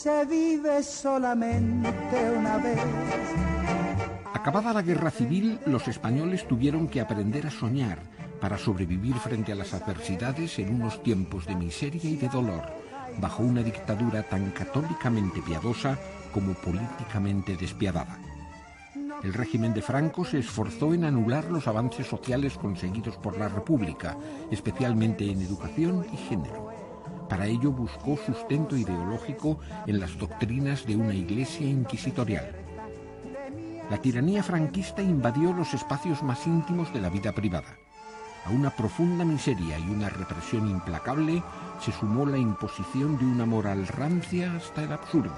Se vive solamente una vez. Acabada la guerra civil, los españoles tuvieron que aprender a soñar para sobrevivir frente a las adversidades en unos tiempos de miseria y de dolor, bajo una dictadura tan católicamente piadosa como políticamente despiadada. El régimen de Franco se esforzó en anular los avances sociales conseguidos por la República, especialmente en educación y género. Para ello buscó sustento ideológico en las doctrinas de una iglesia inquisitorial. La tiranía franquista invadió los espacios más íntimos de la vida privada. A una profunda miseria y una represión implacable se sumó la imposición de una moral rancia hasta el absurdo,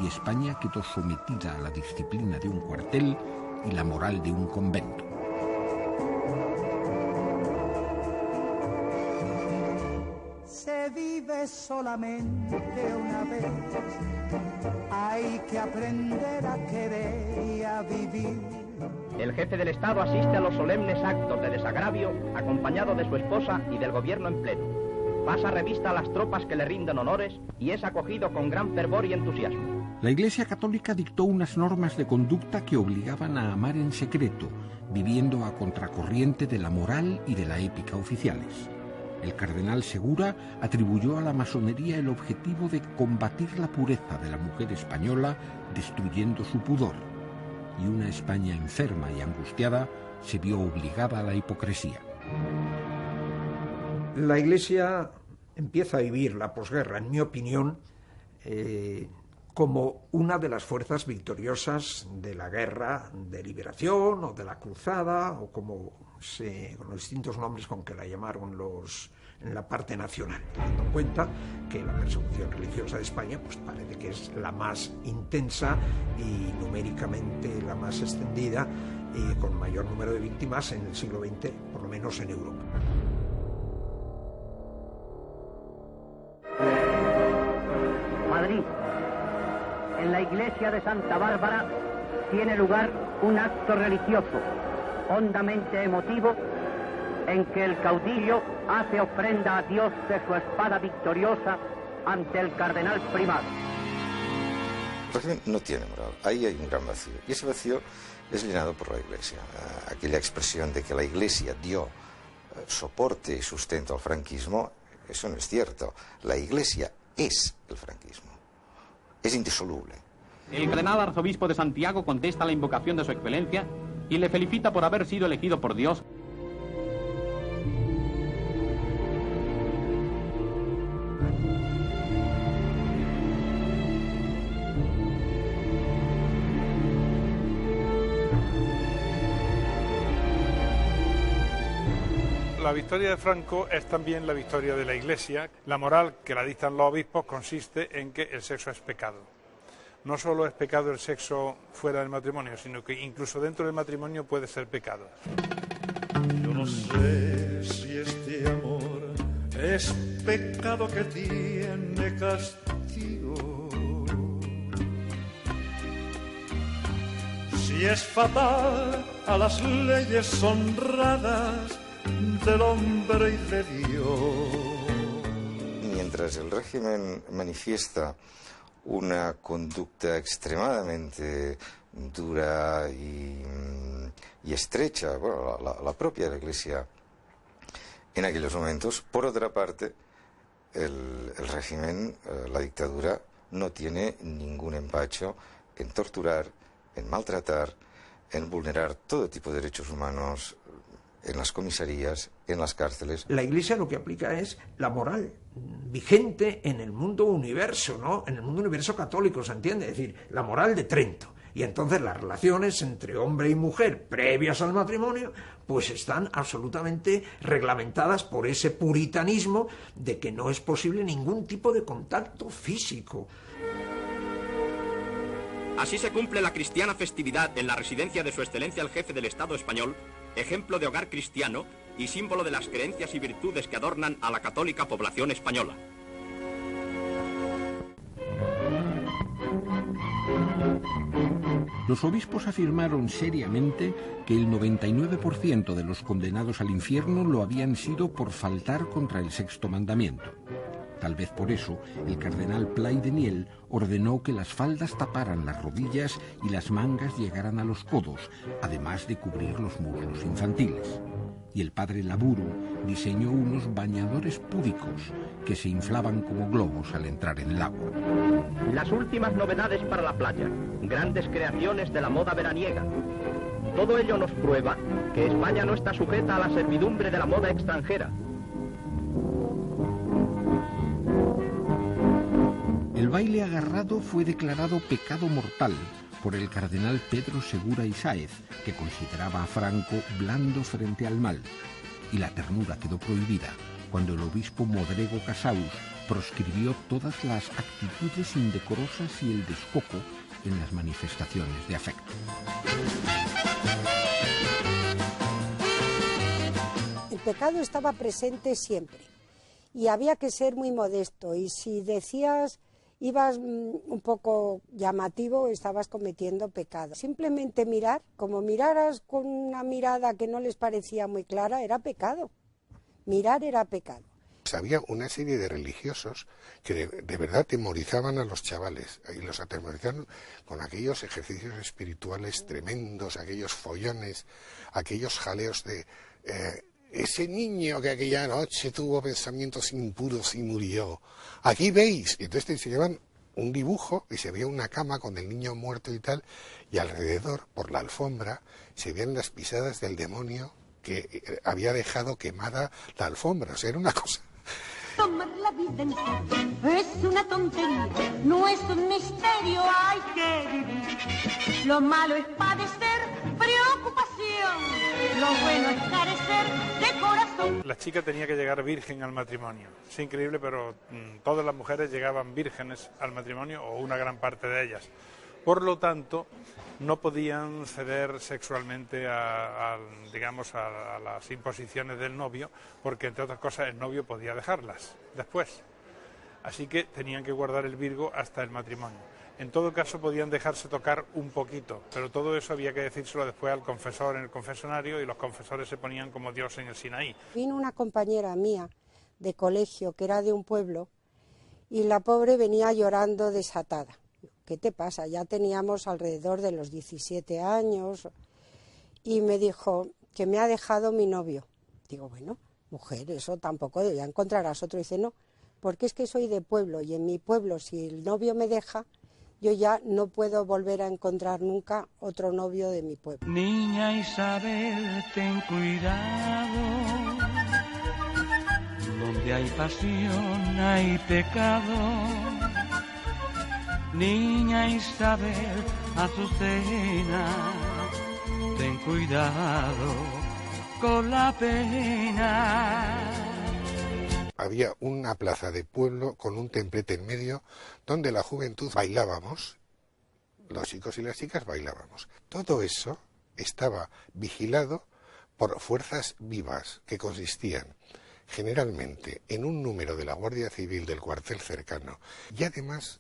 y España quedó sometida a la disciplina de un cuartel y la moral de un convento. Se vive solamente una vez. Hay que aprender a querer y a vivir. El jefe del Estado asiste a los solemnes actos de desagravio acompañado de su esposa y del gobierno en pleno. Pasa revista a las tropas que le rinden honores y es acogido con gran fervor y entusiasmo. La Iglesia Católica dictó unas normas de conducta que obligaban a amar en secreto, viviendo a contracorriente de la moral y de la ética oficiales. El cardenal Segura atribuyó a la masonería el objetivo de combatir la pureza de la mujer española, destruyendo su pudor. Y una España enferma y angustiada se vio obligada a la hipocresía. La Iglesia empieza a vivir la posguerra, en mi opinión, como una de las fuerzas victoriosas de la guerra de liberación o de la cruzada, o con los distintos nombres con que la llamaron en la parte nacional, teniendo en cuenta que la persecución religiosa de España pues parece que es la más intensa y numéricamente la más extendida y con mayor número de víctimas en el siglo XX, por lo menos en Europa. Madrid. En la iglesia de Santa Bárbara tiene lugar un acto religioso hondamente emotivo en que el caudillo hace ofrenda a Dios de su espada victoriosa ante el cardenal primado. El régimen no tiene moral, ahí hay un gran vacío, y ese vacío es llenado por la Iglesia. Aquella expresión de que la Iglesia dio soporte y sustento al franquismo, eso no es cierto. La Iglesia es el franquismo, es indisoluble. El cardenal arzobispo de Santiago contesta la invocación de su excelencia y le felicita por haber sido elegido por Dios. La victoria de Franco es también la victoria de la Iglesia. La moral que la dictan los obispos consiste en que el sexo es pecado. No solo es pecado el sexo fuera del matrimonio, sino que incluso dentro del matrimonio puede ser pecado. Yo no sé si este amor es pecado que tiene castigo, si es fatal a las leyes honradas del hombre y de Dios. Mientras el régimen manifiesta una conducta extremadamente dura y estrecha, bueno, la propia de la Iglesia en aquellos momentos, por otra parte, el régimen, la dictadura, no tiene ningún empacho en torturar, en maltratar, en vulnerar todo tipo de derechos humanos en las comisarías, en las cárceles. La Iglesia lo que aplica es la moral vigente en el mundo universo, ¿no? En el mundo universo católico, ¿se entiende? Es decir, la moral de Trento. Y entonces las relaciones entre hombre y mujer previas al matrimonio pues están absolutamente reglamentadas por ese puritanismo de que no es posible ningún tipo de contacto físico. Así se cumple la cristiana festividad en la residencia de su excelencia el jefe del Estado español, ejemplo de hogar cristiano y símbolo de las creencias y virtudes que adornan a la católica población española. Los obispos afirmaron seriamente que el 99% de los condenados al infierno lo habían sido por faltar contra el sexto mandamiento. Tal vez por eso, el cardenal Plaidenniel ordenó que las faldas taparan las rodillas y las mangas llegaran a los codos, además de cubrir los muslos infantiles. Y el padre Laburu diseñó unos bañadores púdicos que se inflaban como globos al entrar en el agua. Las últimas novedades para la playa, grandes creaciones de la moda veraniega. Todo ello nos prueba que España no está sujeta a la servidumbre de la moda extranjera. El baile agarrado fue declarado pecado mortal por el cardenal Pedro Segura y Sáez, que consideraba a Franco blando frente al mal, y la ternura quedó prohibida cuando el obispo Modrego Casaus proscribió todas las actitudes indecorosas y el descoco en las manifestaciones de afecto. El pecado estaba presente siempre y había que ser muy modesto, y si decías ibas un poco llamativo, estabas cometiendo pecado. Simplemente mirar, como miraras con una mirada que no les parecía muy clara, era pecado. Mirar era pecado. Había una serie de religiosos que de verdad temorizaban a los chavales, y los atemorizaron con aquellos ejercicios espirituales tremendos, aquellos follones, aquellos jaleos de ese niño que aquella noche tuvo pensamientos impuros y murió. Aquí veis. Y entonces te enseñaban un dibujo y se veía una cama con el niño muerto y tal, y alrededor, por la alfombra, se veían las pisadas del demonio que había dejado quemada la alfombra. O sea, era una cosa. Tomar la vida en serio es una tontería, no es un misterio, hay que vivir. Lo malo es padecer preocupación, lo bueno es carecer de corazón. La chica tenía que llegar virgen al matrimonio. Es increíble, pero todas las mujeres llegaban vírgenes al matrimonio, o una gran parte de ellas. Por lo tanto, no podían ceder sexualmente a las imposiciones del novio, porque entre otras cosas el novio podía dejarlas después. Así que tenían que guardar el virgo hasta el matrimonio. En todo caso podían dejarse tocar un poquito, pero todo eso había que decírselo después al confesor en el confesonario, y los confesores se ponían como Dios en el Sinaí. Vino una compañera mía de colegio que era de un pueblo, y la pobre venía llorando desatada. ¿Qué te pasa? Ya teníamos alrededor de los 17 años y me dijo que me ha dejado mi novio. Digo, bueno, mujer, eso tampoco, ya encontrarás otro. Dice, no, porque es que soy de pueblo y en mi pueblo si el novio me deja, yo ya no puedo volver a encontrar nunca otro novio de mi pueblo. Niña Isabel, ten cuidado, donde hay pasión hay pecado. Niña Isabel, Azucena, ten cuidado con la pena. Había una plaza de pueblo con un templete en medio donde la juventud bailábamos, los chicos y las chicas bailábamos. Todo eso estaba vigilado por fuerzas vivas que consistían generalmente en un número de la Guardia Civil del cuartel cercano, y además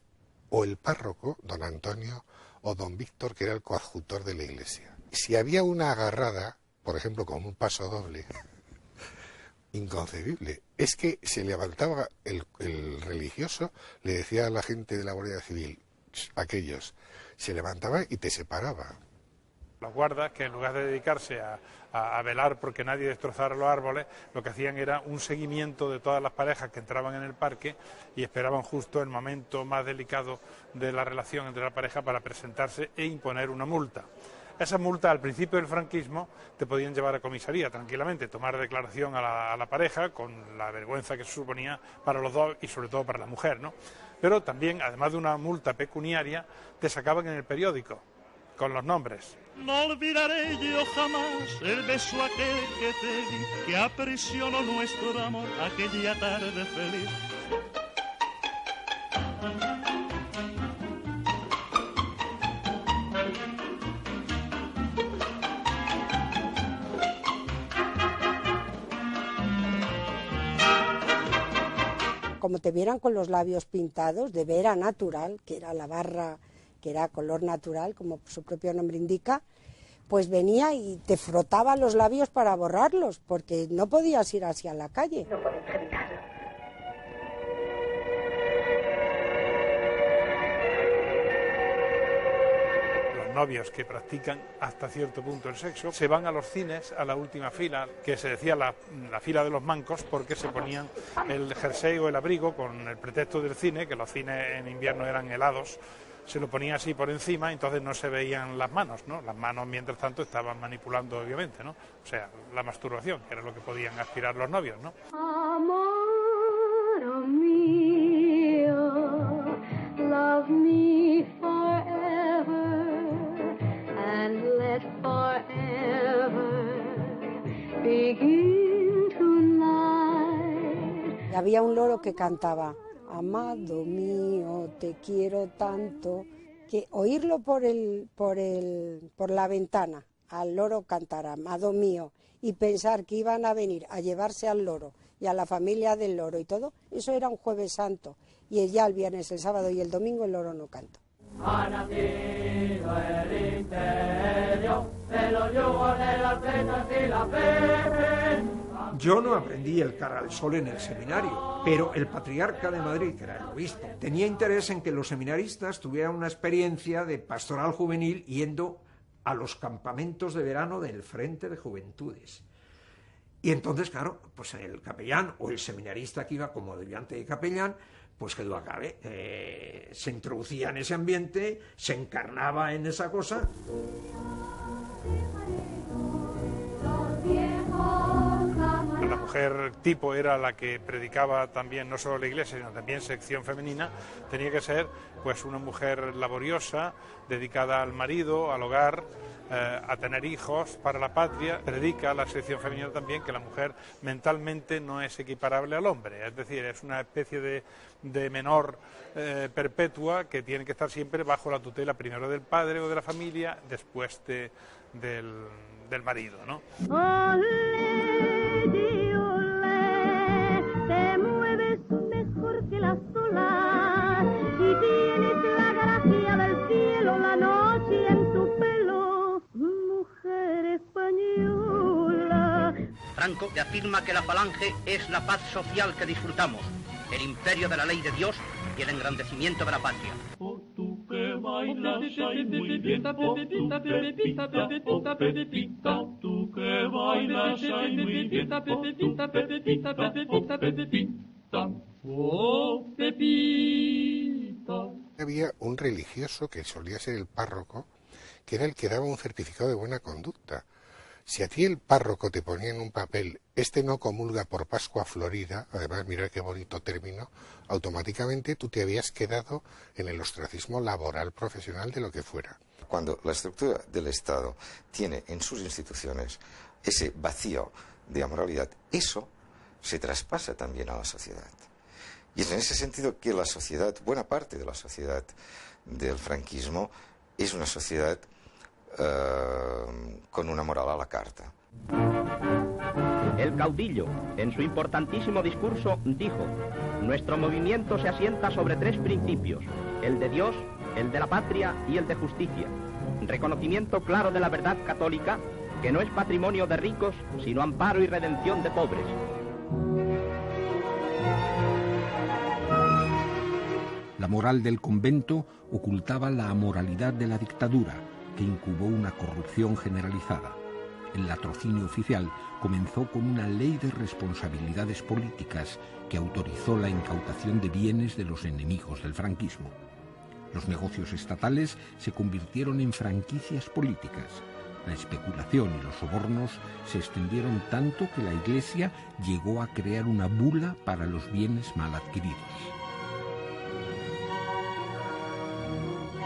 o el párroco, don Antonio, o don Víctor, que era el coadjutor de la iglesia. Si había una agarrada, por ejemplo, con un paso doble, inconcebible, es que se levantaba el religioso, le decía a la gente de la Guardia Civil, aquellos, se levantaba y te separaba. Los guardas, que en lugar de dedicarse a velar porque nadie destrozara los árboles, lo que hacían era un seguimiento de todas las parejas que entraban en el parque y esperaban justo el momento más delicado de la relación entre la pareja para presentarse e imponer una multa. Esa multa, al principio del franquismo, te podían llevar a comisaría tranquilamente, tomar declaración a la pareja con la vergüenza que se suponía para los dos y sobre todo para la mujer, ¿no? Pero también, además de una multa pecuniaria, te sacaban en el periódico con los nombres. No olvidaré yo jamás el beso aquel que te di, que aprisionó nuestro amor aquella tarde feliz. Como te vieran con los labios pintados, de vera natural, que era la barra, que era color natural, como su propio nombre indica, pues venía y te frotaba los labios para borrarlos, porque no podías ir así a la calle. No podéis evitarlo. novios que practican hasta cierto punto el sexo se van a los cines a la última fila, que se decía la fila de los mancos, porque se ponían el jersey o el abrigo con el pretexto del cine, que los cines en invierno eran helados, se lo ponía así por encima, entonces no se veían las manos, ¿no? Las manos, mientras tanto, estaban manipulando, obviamente, ¿no? O sea, la masturbación, que era lo que podían aspirar los novios, ¿no? Amor mío, love me forever, and let forever begin tonight. Y había un loro que cantaba: amado mío, te quiero tanto, que oírlo por la ventana, al loro cantar amado mío, y pensar que iban a venir a llevarse al loro y a la familia del loro y todo, eso era un Jueves Santo, y ya el viernes, el sábado y el domingo el loro no cantó. Ha nacido el imperio de los yugos de las fletas y la fe. Yo no aprendí el cara al sol en el seminario, pero el patriarca de Madrid, que era el obispo, tenía interés en que los seminaristas tuvieran una experiencia de pastoral juvenil yendo a los campamentos de verano del Frente de Juventudes. Y entonces, claro, pues el capellán o el seminarista que iba como ayudante de capellán, pues que duda cabe, se introducía en ese ambiente, se encarnaba en esa cosa. La mujer tipo era la que predicaba también, no solo la iglesia, sino también sección femenina. Tenía que ser pues una mujer laboriosa, dedicada al marido, al hogar, a tener hijos, para la patria. Predica la sección femenina también que la mujer mentalmente no es equiparable al hombre, es decir, es una especie de menor perpetua que tiene que estar siempre bajo la tutela primero del padre o de la familia, después del marido, ¿no? Te mueves mejor que las olas y tienes la gracia del cielo, la noche en tu pelo, mujer española. Franco te afirma que la falange es la paz social que disfrutamos, el imperio de la ley de Dios y el engrandecimiento de la patria. Tú que bailas ay muy bien, oh tu Pepita, oh Pepita, tú que bailas ay muy bien, oh tu Pepita, oh Pepita, oh Pepita. Había un religioso que solía ser el párroco, que era el que daba un certificado de buena conducta. Si a ti el párroco te ponía en un papel, este no comulga por Pascua Florida, además mira qué bonito término, automáticamente tú te habías quedado en el ostracismo laboral, profesional, de lo que fuera. Cuando la estructura del Estado tiene en sus instituciones ese vacío de amoralidad, eso se traspasa también a la sociedad. Y es en ese sentido que la sociedad, buena parte de la sociedad del franquismo, es una sociedad con una moral a la carta. El caudillo, en su importantísimo discurso, dijo: nuestro movimiento se asienta sobre tres principios, el de Dios, el de la patria y el de justicia. Reconocimiento claro de la verdad católica, que no es patrimonio de ricos, sino amparo y redención de pobres. La moral del convento ocultaba la amoralidad de la dictadura, que incubó una corrupción generalizada. El latrocinio oficial comenzó con una ley de responsabilidades políticas que autorizó la incautación de bienes de los enemigos del franquismo. Los negocios estatales se convirtieron en franquicias políticas. La especulación y los sobornos se extendieron tanto que la Iglesia llegó a crear una bula para los bienes mal adquiridos.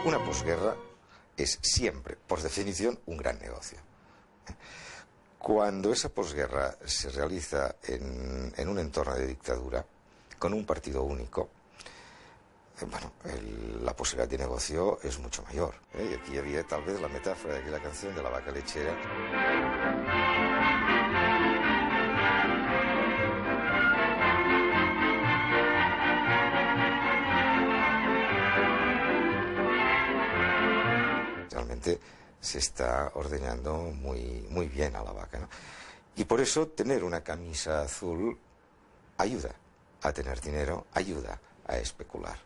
Una posguerra es siempre, por definición, un gran negocio. Cuando esa posguerra se realiza en un entorno de dictadura, con un partido único, la posibilidad de negocio es mucho mayor. Y aquí había tal vez la metáfora de aquella canción de la vaca lechera. Realmente se está ordeñando muy bien a la vaca, ¿no? Y por eso tener una camisa azul ayuda a tener dinero, ayuda a especular.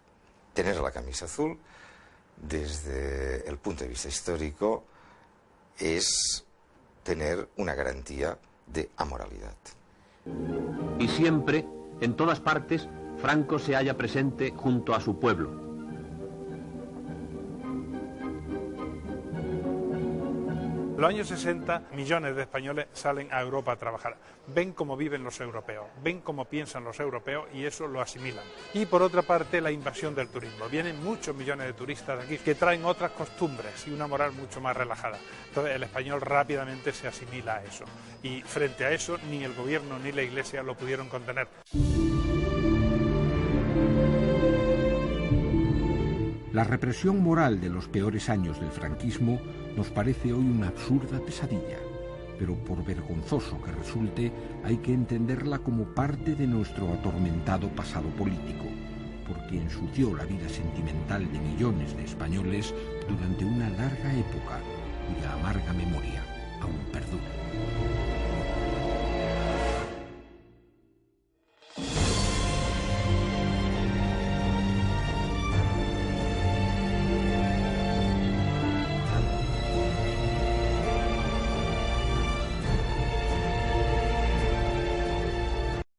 Tener la camisa azul desde el punto de vista histórico es tener una garantía de amoralidad. Y siempre, en todas partes, Franco se halla presente junto a su pueblo. En los años 60, millones de españoles salen a Europa a trabajar. Ven cómo viven los europeos, ven cómo piensan los europeos y eso lo asimilan. Y por otra parte, la invasión del turismo. Vienen muchos millones de turistas aquí que traen otras costumbres y una moral mucho más relajada. Entonces el español rápidamente se asimila a eso. Y frente a eso, ni el gobierno ni la Iglesia lo pudieron contener. La represión moral de los peores años del franquismo nos parece hoy una absurda pesadilla, pero por vergonzoso que resulte, hay que entenderla como parte de nuestro atormentado pasado político, porque ensució la vida sentimental de millones de españoles durante una larga época cuya amarga memoria aún perdura.